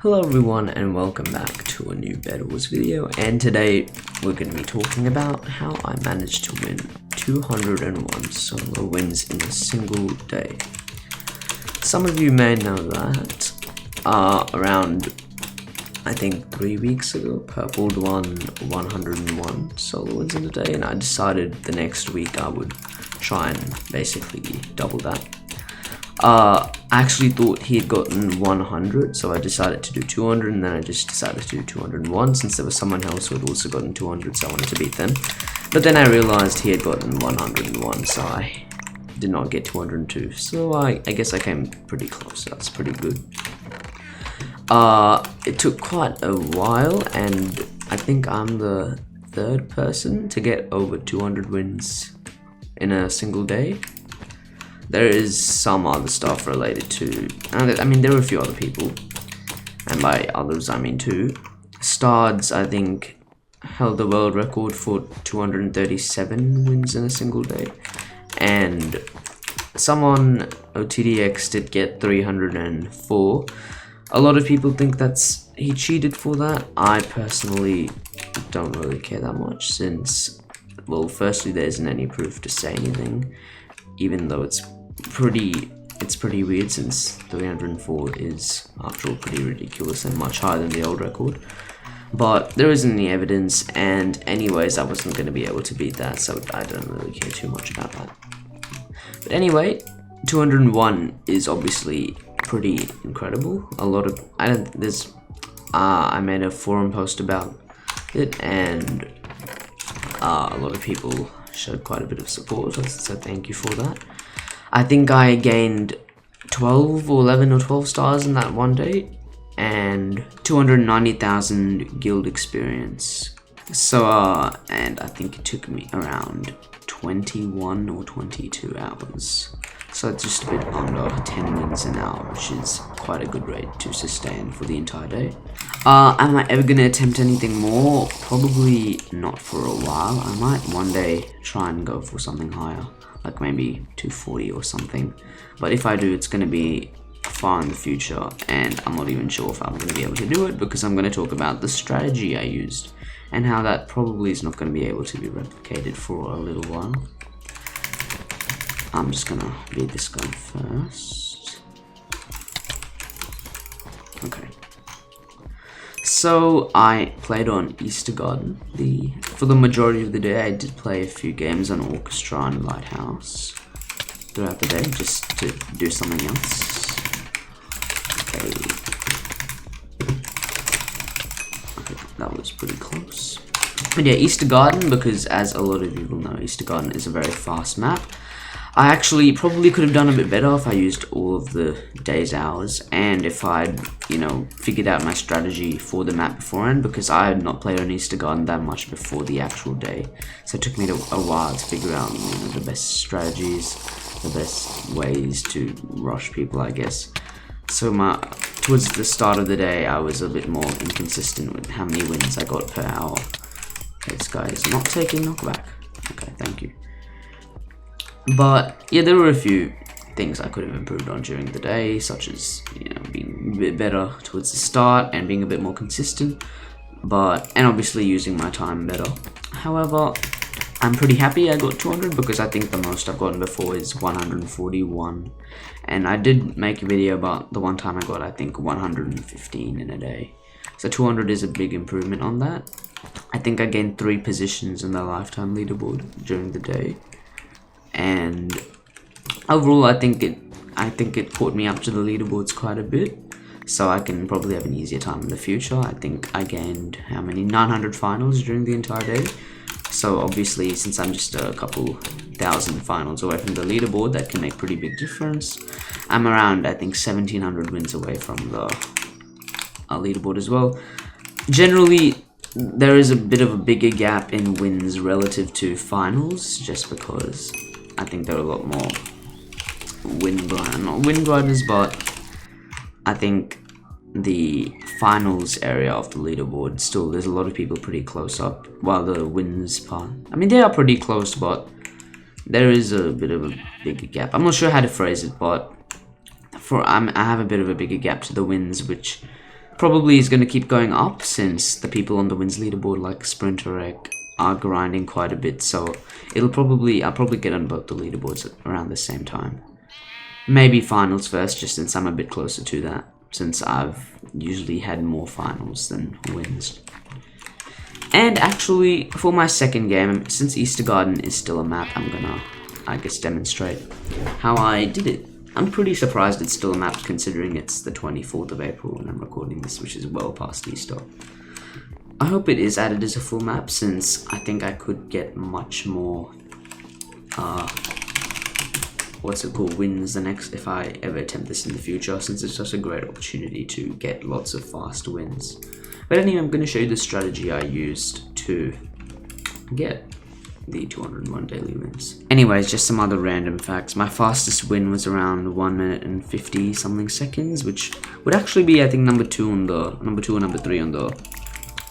Hello everyone and welcome back to a new Bedwars video, and today we're going to be talking about how I managed to win 201 solo wins in a single day. Some of you may know that around I think 3 weeks ago Purple won 101 solo wins in a day, and I decided the next week I would try and basically double that. I actually thought he had gotten 100, so I decided to do 200, and then I just decided to do 201 since there was someone else who had also gotten 200, so I wanted to beat them. But then I realized he had gotten 101, so I did not get 202, so I guess I came pretty close. That's pretty good. It took quite a while, and I think I'm the third person to get over 200 wins in a single day. There is some other stuff related to, I mean, there were a few other people, and by others I mean two. Stards, I think, held the world record for 237 wins in a single day, and someone, OTDX, did get 304. A lot of people think he cheated for that. I personally don't really care that much since, well, firstly, there isn't any proof to say anything, even though it's pretty weird since 304 is, after all, pretty ridiculous and much higher than the old record. But there isn't any evidence, and anyways, I wasn't going to be able to beat that, so I don't really care too much about that. But anyway, 201 is obviously pretty incredible. I made a forum post about it, and a lot of people showed quite a bit of support, so thank you for that. I think I gained 12 or 11 or 12 stars in that one day, and 290,000 guild experience. So, and I think it took me around 21 or 22 hours. So it's just a bit under 10 wins an hour, which is quite a good rate to sustain for the entire day. Am I ever going to attempt anything more? Probably not for a while. I might one day try and go for something higher, like maybe 240 or something. But if I do, it's going to be far in the future, and I'm not even sure if I'm going to be able to do it, because I'm going to talk about the strategy I used and how that probably is not going to be able to be replicated for a little while. I'm just gonna beat this guy first. Okay. So I played on Easter Garden. For the majority of the day, I did play a few games on Orchestra and Lighthouse throughout the day, just to do something else. Okay. Okay, that was pretty close. But yeah, Easter Garden, because as a lot of you will know, Easter Garden is a very fast map. I actually probably could have done a bit better if I used all of the day's hours, and if I'd, figured out my strategy for the map beforehand, because I had not played on Easter Garden that much before the actual day. So it took me a while to figure out, the best strategies, the best ways to rush people, I guess. So towards the start of the day, I was a bit more inconsistent with how many wins I got per hour. Okay, this guy is not taking knockback. Okay, thank you. But yeah, there were a few things I could have improved on during the day, such as being a bit better towards the start and being a bit more consistent, and obviously using my time better. However, I'm pretty happy I got 200, because I think the most I've gotten before is 141, and I did make a video about the one time I got, I think, 115 in a day. So 200 is a big improvement on that. I think I gained 3 positions in the lifetime leaderboard during the day. And overall, I think it put me up to the leaderboards quite a bit, so I can probably have an easier time in the future. I think I gained 900 finals during the entire day. So obviously, since I'm just a couple thousand finals away from the leaderboard, that can make pretty big difference. I'm around, I think, 1700 wins away from the leaderboard as well. Generally, there is a bit of a bigger gap in wins relative to finals, just because I think there are a lot more not win grinders, but I think the finals area of the leaderboard, still there's a lot of people pretty close up, while the wins part, I mean, they are pretty close, but there is a bit of a bigger gap. I'm not sure how to phrase it, but I have a bit of a bigger gap to the wins, which probably is going to keep going up since the people on the wins leaderboard like Sprinter Egg are grinding quite a bit. So I'll probably get on both the leaderboards around the same time. Maybe finals first, just since I'm a bit closer to that, since I've usually had more finals than wins. And actually, for my second game, since Easter Garden is still a map, I'm gonna, I guess, demonstrate how I did it. I'm pretty surprised it's still a map considering it's the 24th of April when I'm recording this, which is well past Easter. I hope it is added as a full map, since I think I could get much more, wins the next, if I ever attempt this in the future, since it's such a great opportunity to get lots of fast wins. But anyway, I'm going to show you the strategy I used to get the 201 daily wins. Anyways, just some other random facts. My fastest win was around 1 minute and 50 something seconds, which would actually be, I think, number 2 or number 3 on the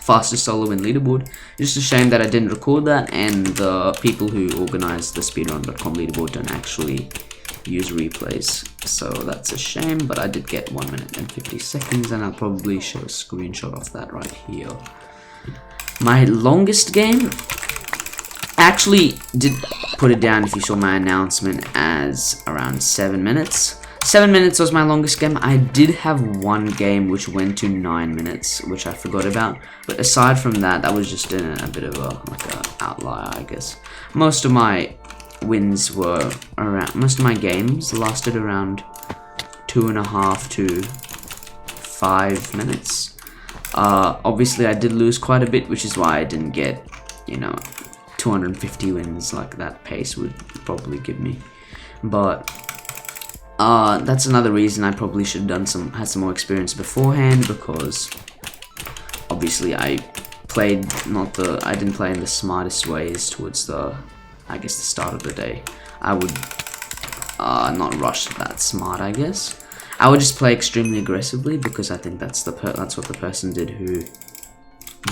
fastest solo win leaderboard. Just a shame that I didn't record that, and the people who organized the speedrun.com leaderboard don't actually use replays, so that's a shame. But I did get 1 minute and 50 seconds, and I'll probably show a screenshot of that right here. My longest game, I actually did put it down, if you saw my announcement, as around 7 minutes. 7 minutes was my longest game. I did have one game which went to 9 minutes, which I forgot about. But aside from that, that was just a bit of a outlier, I guess. Most of my wins were around, most of my games lasted around 2.5 to 5 minutes. Obviously I did lose quite a bit, which is why I didn't get, 250 wins like that pace would probably give me. But that's another reason I probably should have had some more experience beforehand, because obviously I didn't play in the smartest ways towards the start of the day. I would not rush that smart, I guess. I would just play extremely aggressively, because I think that's what the person did who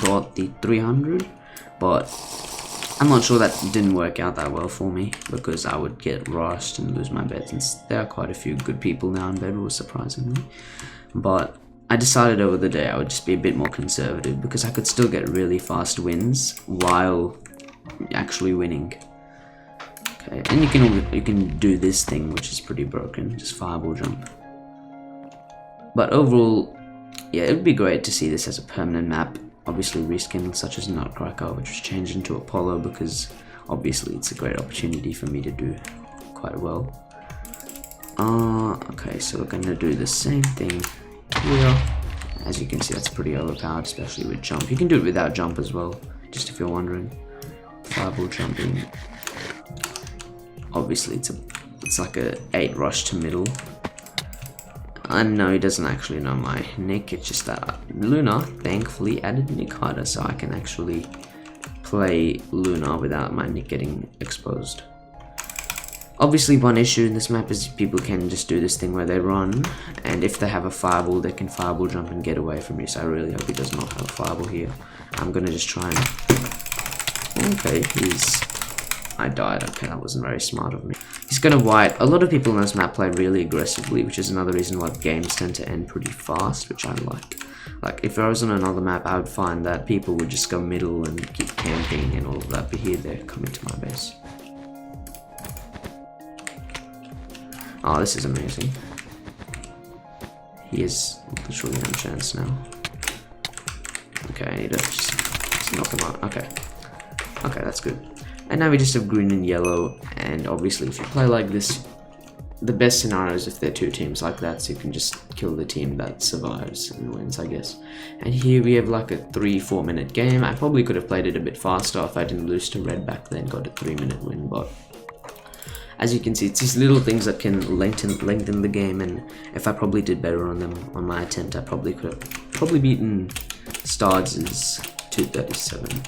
got the 300. But I'm not sure that didn't work out that well for me, because I would get rushed and lose my bets, and there are quite a few good people now in Bedwars, surprisingly. But I decided over the day I would just be a bit more conservative, because I could still get really fast wins while actually winning. Okay, and you can do this thing, which is pretty broken, just fireball jump. But overall, yeah, it would be great to see this as a permanent map. Obviously reskin such as Nutcracker, which was changed into Apollo, because obviously it's a great opportunity for me to do quite well. Okay, so we're gonna do the same thing here. As you can see, that's pretty overpowered, especially with jump. You can do it without jump as well, just if you're wondering. Fireball jumping. Obviously it's like a 8 rush to middle. And no, he doesn't actually know my nick, it's just that Lunar thankfully added Nick Harder, so I can actually play Lunar without my nick getting exposed. Obviously one issue in this map is people can just do this thing where they run, and if they have a fireball they can fireball jump and get away from you, so I really hope he does not have a fireball here. I'm gonna just try and... Okay, I died. Okay, that wasn't very smart of me. He's gonna white. A lot of people in this map play really aggressively, which is another reason why games tend to end pretty fast, which I like. Like, if I was on another map, I would find that people would just go middle and keep camping and all of that, but here they're coming to my base. Oh, this is amazing. He has literally no chance now. Okay, I need to just knock him out. Okay. Okay, that's good. And now we just have green and yellow, and obviously if you play like this, the best scenario is if they're 2 teams like that, so you can just kill the team that survives and wins, I guess. And here we have like a 3-4 minute game. I probably could have played it a bit faster if I didn't lose to red back then, got a 3-minute win, but as you can see, it's these little things that can lengthen the game, and if I probably did better on them on my attempt, I probably could have beaten Stards' 237.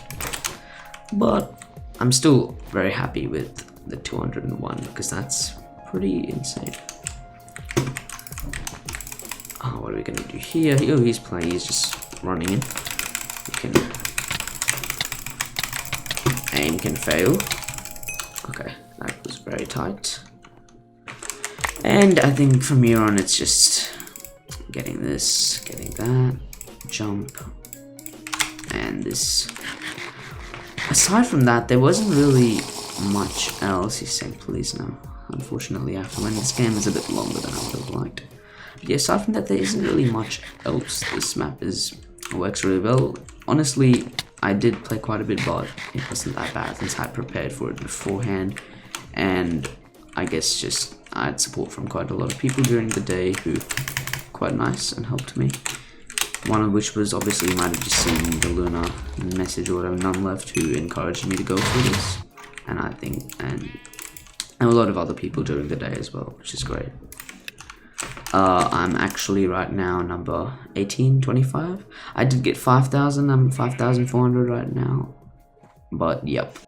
But I'm still very happy with the 201, because that's pretty insane. Oh, what are we gonna do here? Oh, he's playing, he's just running in. Aim can fail. Okay, that was very tight. And I think from here on it's just getting this, getting that. jump, and this. Aside from that, there wasn't really much else. He's saying please now. Unfortunately, I have to win. This game is a bit longer than I would have liked. But yeah, aside from that, there isn't really much else. This map works really well. Honestly, I did play quite a bit, but it wasn't that bad since I prepared for it beforehand. And I guess just I had support from quite a lot of people during the day who were quite nice and helped me. One of which was, obviously, you might have just seen the Lunar message or whatever, none left, who encouraged me to go through this. And I think, and a lot of other people during the day as well, which is great. I'm actually right now number 1825. I did get 5,000. I'm 5,400 right now. But yep.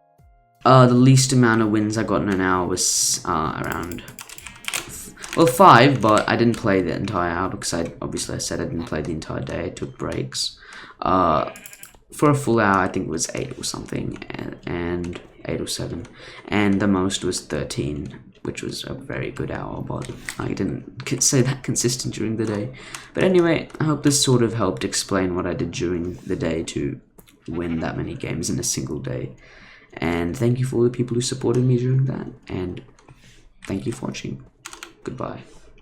The least amount of wins I got in an hour was around 5, but I didn't play the entire hour because obviously I said I didn't play the entire day. I took breaks. For a full hour, I think it was 8 or something, and 8 or 7, and the most was 13, which was a very good hour, but I didn't say that consistent during the day. But anyway, I hope this sort of helped explain what I did during the day to win that many games in a single day. And thank you for all the people who supported me during that, and thank you for watching. Goodbye.